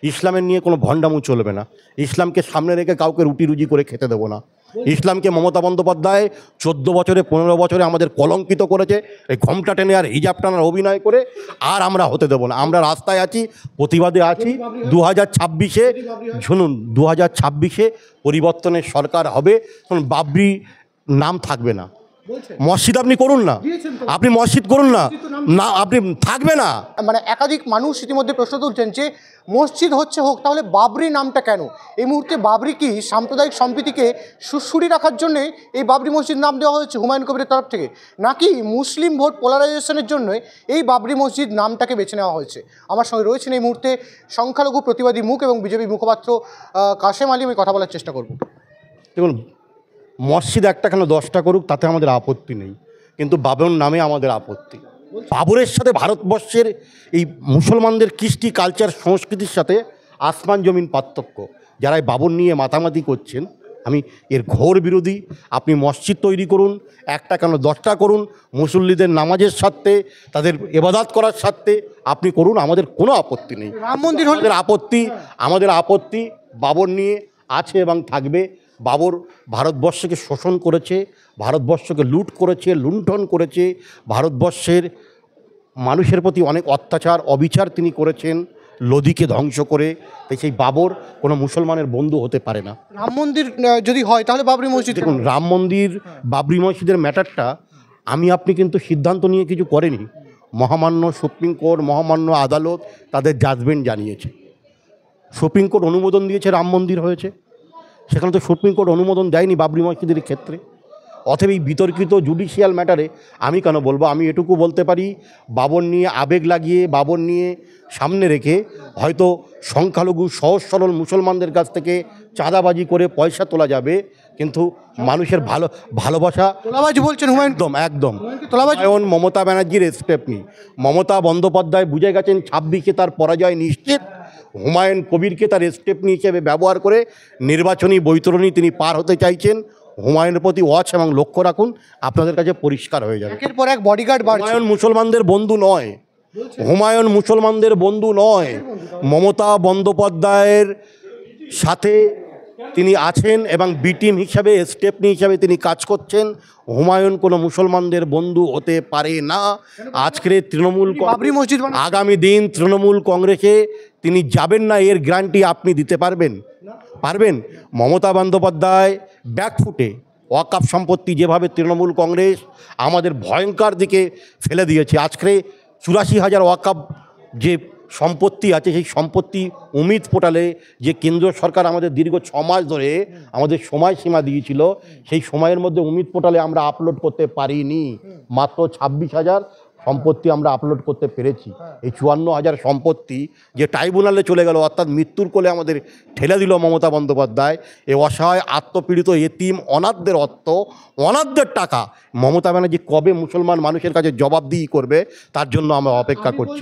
ইসলামের নিয়ে কোনো ভণ্ডামু চলবে না। ইসলামকে সামনে রেখে কাউকে রুটি রুজি করে খেতে দেবো না। ইসলামকে মমতা বন্দ্যোপাধ্যায় 14 বছরে 15 বছরে আমাদের কলঙ্কিত করেছে এই ঘোমটা টেনে আর হিজাব টানার অভিনয় করে, আর আমরা হতে দেবো না। আমরা রাস্তায় আছি, প্রতিবাদে আছি। 2026-এ শুনুন, 2026-এ পরিবর্তনের সরকার হবে, বাবরি নাম থাকবে না। মসজিদ আপনি করুন না, আপনি মসজিদ করুন না, না আপনি থাকবে না। মানে একাধিক মানুষ ইতিমধ্যে প্রশ্ন তুলছেন যে মসজিদ হোক, তাহলে বাবরি নামটা কেন? এই মুহূর্তে বাবরি কি সাম্প্রদায়িক সম্প্রীতিকে সুসুরি রাখার জন্য এই বাবরি মসজিদ নাম দেওয়া হয়েছে হুমায়ুন কবিরের তরফ থেকে, নাকি মুসলিম ভোট পোলারাইজেশনের জন্য এই বাবরি মসজিদ নামটাকে বেছে নেওয়া হয়েছে? আমার সঙ্গে রয়েছেন এই মুহূর্তে সংখ্যালঘু প্রতিবাদী মুখ এবং বিজেপি মুখপাত্র কাশেম আলী। আমি কথা বলার চেষ্টা করব। দেখুন, মসজিদ একটা কেন 10টা করুক তাতে আমাদের আপত্তি নেই, কিন্তু বাবর নামে আমাদের আপত্তি। বাবরের সাথে ভারতবর্ষের এই মুসলমানদের কৃষ্টি কালচার সংস্কৃতির সাথে আসমান জমিন পার্থক্য। যারা এই বাবর নিয়ে মাতামাতি করছেন, আমি এর ঘোর বিরোধী। আপনি মসজিদ তৈরি করুন, একটা কেন 10টা করুন, মুসল্লিদের নামাজের স্বার্থে, তাদের ইবাদত করার স্বার্থে আপনি করুন, আমাদের কোনো আপত্তি নেই। রাম মন্দির হলে আমাদের আপত্তি বাবর নিয়ে আছে এবং থাকবে। বাবর ভারতবর্ষকে শোষণ করেছে, ভারতবর্ষকে লুট করেছে, লুণ্ঠন করেছে, ভারতবর্ষের মানুষের প্রতি অনেক অত্যাচার অবিচার তিনি করেছেন, লোদিকে ধ্বংস করে। তাই সেই বাবর কোনো মুসলমানের বন্ধু হতে পারে না। রাম মন্দির যদি হয় তাহলে বাবরি মসজিদ। দেখুন, রাম মন্দির বাবরি মসজিদের ম্যাটারটা আপনি কিন্তু সিদ্ধান্ত নিয়ে কিছু করেনি। মহামান্য সুপ্রিম কোর্ট, মহামান্য আদালত তাদের জাজমেন্ট জানিয়েছে। সুপ্রিম কোর্ট অনুমোদন দিয়েছে, রাম মন্দির হয়েছে। সেখানে তো সুপ্রিম কোর্ট অনুমোদন দেয়নি বাবরি মসজিদের ক্ষেত্রে। অতএব এই বিতর্কিত জুডিশিয়াল ম্যাটারে আমি কেন বলবো? আমি এটুকু বলতে পারি, বাবর নিয়ে আবেগ লাগিয়ে, বাবর নিয়ে সামনে রেখে হয়তো সংখ্যালঘু সহজ সরল মুসলমানদের কাছ থেকে চাঁদাবাজি করে পয়সা তোলা যাবে, কিন্তু মানুষের ভালোবাসা তোলাবাজি বলছেন হুমায়ুন? একদম তোলাবাজি। মমতা ব্যানার্জির স্টেপ নিই। মমতা বন্দ্যোপাধ্যায় বুঝে গেছেন 26-এ তার পরাজয় নিশ্চিত। হুমায়ুন কবিরকে তার স্টেপনি হিসেবে ব্যবহার করে নির্বাচনী বৈতরণী তিনি পার হতে চাইছেন। হুমায়ুনের প্রতি ওয়াচ এবং লক্ষ্য রাখুন, আপনাদের কাছে পরিষ্কার হয়ে যাবে। একের পর এক বডিগার্ড বাড়ছে। হুমায়ুন মুসলমানদের বন্ধু নয়, হুমায়ুন মুসলমানদের বন্ধু নয়। মমতা বন্দ্যোপাধ্যায়ের সাথে তিনি আছেন এবং বি টিম হিসাবে, স্টেপনি হিসাবে তিনি কাজ করছেন। হুমায়ুন কোনো মুসলমানদের বন্ধু হতে পারে না। আজকের তৃণমূল বাবরি মসজিদ আগামী দিন তৃণমূল কংগ্রেসে তিনি যাবেন না, এর গ্যারান্টি আপনি দিতে পারবেন? মমতা বন্দ্যোপাধ্যায় ব্যাকফুটে ওয়াকফ সম্পত্তি যেভাবে তৃণমূল কংগ্রেস আমাদের ভয়ঙ্কর দিকে ফেলে দিয়েছে। আজকে 84,000 ওয়াকফ যে সম্পত্তি আছে, সেই সম্পত্তি উমিদ পোর্টালে যে কেন্দ্র সরকার আমাদের দীর্ঘ 6 মাস ধরে আমাদের সময়সীমা দিয়েছিল, সেই সময়ের মধ্যে উমিদ পোর্টালে আমরা আপলোড করতে পারিনি। মাত্র 26,000 সম্পত্তি আমরা আপলোড করতে পেরেছি। এই 54,000 সম্পত্তি যে ট্রাইব্যুনালে চলে গেল, অর্থাৎ মৃত্যুর কোলে আমাদের ঠেলে দিল মমতা বন্দ্যোপাধ্যায়। এই অসহায় আত্মপীড়িত এতিম অনাথদের অনাথদের টাকা মমতা ব্যানার্জি কবে মুসলমান মানুষের কাছে জবাবদিহি করবে, তার জন্য আমরা অপেক্ষা করছি।